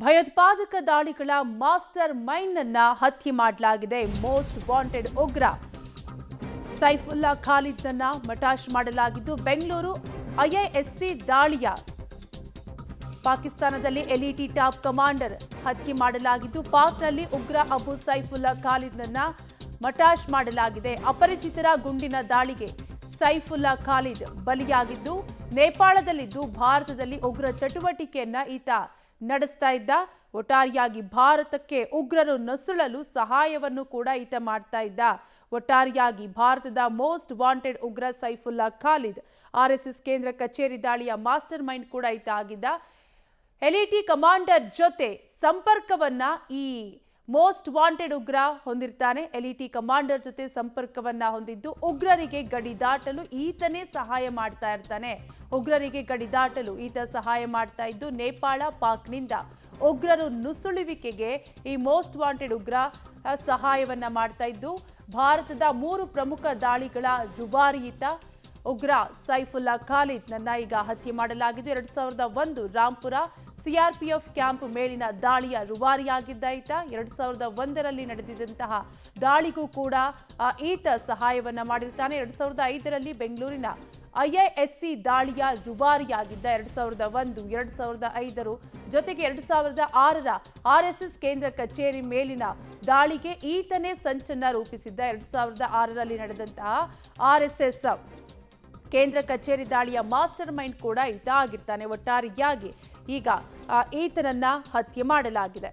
ಭಯೋತ್ಪಾದಕ ದಾಳಿಗಳ master mind ಅನ್ನ ಹತ್ಯೆ ಮಾಡಲಾಗಿದೆ. ಮೋಸ್ಟ್ ವಾಂಟೆಡ್ ಉಗ್ರ ಸೈಫುಲ್ಲಾ ಖಾಲಿದ್ ನನ್ನ ಮಟಾಶ್ ಮಾಡಲಾಗಿದ್ದು, ಬೆಂಗಳೂರು ಐಐಎಸ್ಸಿ ದಾಳಿಯ ಪಾಕಿಸ್ತಾನದಲ್ಲಿ ಎಲ್ಇಟಿ ಟಾಪ್ ಕಮಾಂಡರ್ ಹತ್ಯೆ ಮಾಡಲಾಗಿದ್ದು, ಪಾಕ್ನಲ್ಲಿ ಉಗ್ರ ಅಬು ಸೈಫುಲ್ಲಾ ಖಾಲಿದ್ ನನ್ನ ಮಟಾಶ್ ಮಾಡಲಾಗಿದೆ. ಅಪರಿಚಿತರ ಗುಂಡಿನ ದಾಳಿಗೆ ಸೈಫುಲ್ಲಾ ಖಾಲಿದ್ ಬಲಿಯಾಗಿದ್ದು, ನೇಪಾಳದಲ್ಲಿದ್ದು ಭಾರತದಲ್ಲಿ ಉಗ್ರ ಚಟುವಟಿಕೆಯನ್ನ ಈತ ನಡೆಸ್ತಾ ಇದ್ದ. ಒಟ್ಟಾರೆಯಾಗಿ ಭಾರತಕ್ಕೆ ಉಗ್ರರು ನುಸುಳಲು ಸಹಾಯವನ್ನು ಕೂಡ ಈತ ಮಾಡ್ತಾ ಇದ್ದ. ಒಟ್ಟಾರೆಯಾಗಿ ಭಾರತದ ಮೋಸ್ಟ್ ವಾಂಟೆಡ್ ಉಗ್ರ ಸೈಫುಲ್ಲಾ ಖಾಲಿದ್ ಆರ್ಎಸ್ಎಸ್ ಕೇಂದ್ರ ಕಚೇರಿ ದಾಳಿಯ ಮಾಸ್ಟರ್ ಮೈಂಡ್ ಕೂಡ ಈತ ಆಗಿದ್ದ. ಎಲ್ಇಟಿ ಕಮಾಂಡರ್ ಜೊತೆ ಸಂಪರ್ಕವನ್ನ ಈ ಮೋಸ್ಟ್ ವಾಂಟೆಡ್ ಉಗ್ರ ಹೊಂದಿರ್ತಾನೆ. ಎಲ್ಇಟಿ ಕಮಾಂಡರ್ ಜೊತೆ ಸಂಪರ್ಕವನ್ನ ಹೊಂದಿದ್ದು, ಉಗ್ರರಿಗೆ ಗಡಿ ದಾಟಲು ಈತನೇ ಸಹಾಯ ಮಾಡ್ತಾ ಇರ್ತಾನೆ. ಉಗ್ರರಿಗೆ ಗಡಿ ದಾಟಲು ಈತ ಸಹಾಯ ಮಾಡ್ತಾ ಇದ್ದು, ನೇಪಾಳ ಪಾಕ್ನಿಂದ ಉಗ್ರರು ನುಸುಳುವಿಕೆಗೆ ಈ ಮೋಸ್ಟ್ ವಾಂಟೆಡ್ ಉಗ್ರ ಸಹಾಯವನ್ನ ಮಾಡ್ತಾ ಇದ್ದು, ಭಾರತದ 3 ಪ್ರಮುಖ ದಾಳಿಗಳ ರೂವಾರಿ ಈತ ಉಗ್ರ ಸೈಫುಲ್ಲಾ ಖಾಲಿದ್ ನನ್ನ ಈಗ ಹತ್ಯೆ ಮಾಡಲಾಗಿದ್ದು. 2001 ರಾಂಪುರ ಸಿಆರ್ಪಿಎಫ್ ಕ್ಯಾಂಪ್ ಮೇಲಿನ ದಾಳಿಯ ರೂವಾರಿಯಾಗಿದ್ದ ಈತ. 2001ರಲ್ಲಿ ನಡೆದಿದ್ದಂತಹ ದಾಳಿಗೂ ಕೂಡ ಈತ ಸಹಾಯವನ್ನ ಮಾಡಿರ್ತಾನೆ. 2005ರಲ್ಲಿ ಬೆಂಗಳೂರಿನ ಐಐಎಸ್ಸಿ ದಾಳಿಯ ರೂವಾರಿಯಾಗಿದ್ದ. 2001, 2005 ಜೊತೆಗೆ 2006ರ ಆರ್ಎಸ್ಎಸ್ ಕೇಂದ್ರ ಕಚೇರಿ ಮೇಲಿನ ದಾಳಿಗೆ ಈತನೇ ಸಂಚನ್ನ ರೂಪಿಸಿದ್ದ. 2006ರಲ್ಲಿ ನಡೆದಂತಹ ಆರ್ಎಸ್ಎಸ್ ಕೇಂದ್ರ ಕಚೇರಿ ದಾಳಿಯ ಮಾಸ್ಟರ್ ಮೈಂಡ್ ಕೂಡ ಈತ ಆಗಿರ್ತಾನೆ. ಒಟ್ಟಾರೆಯಾಗಿ ಈಗ ಈತನನ್ನ ಹತ್ಯೆ ಮಾಡಲಾಗಿದೆ.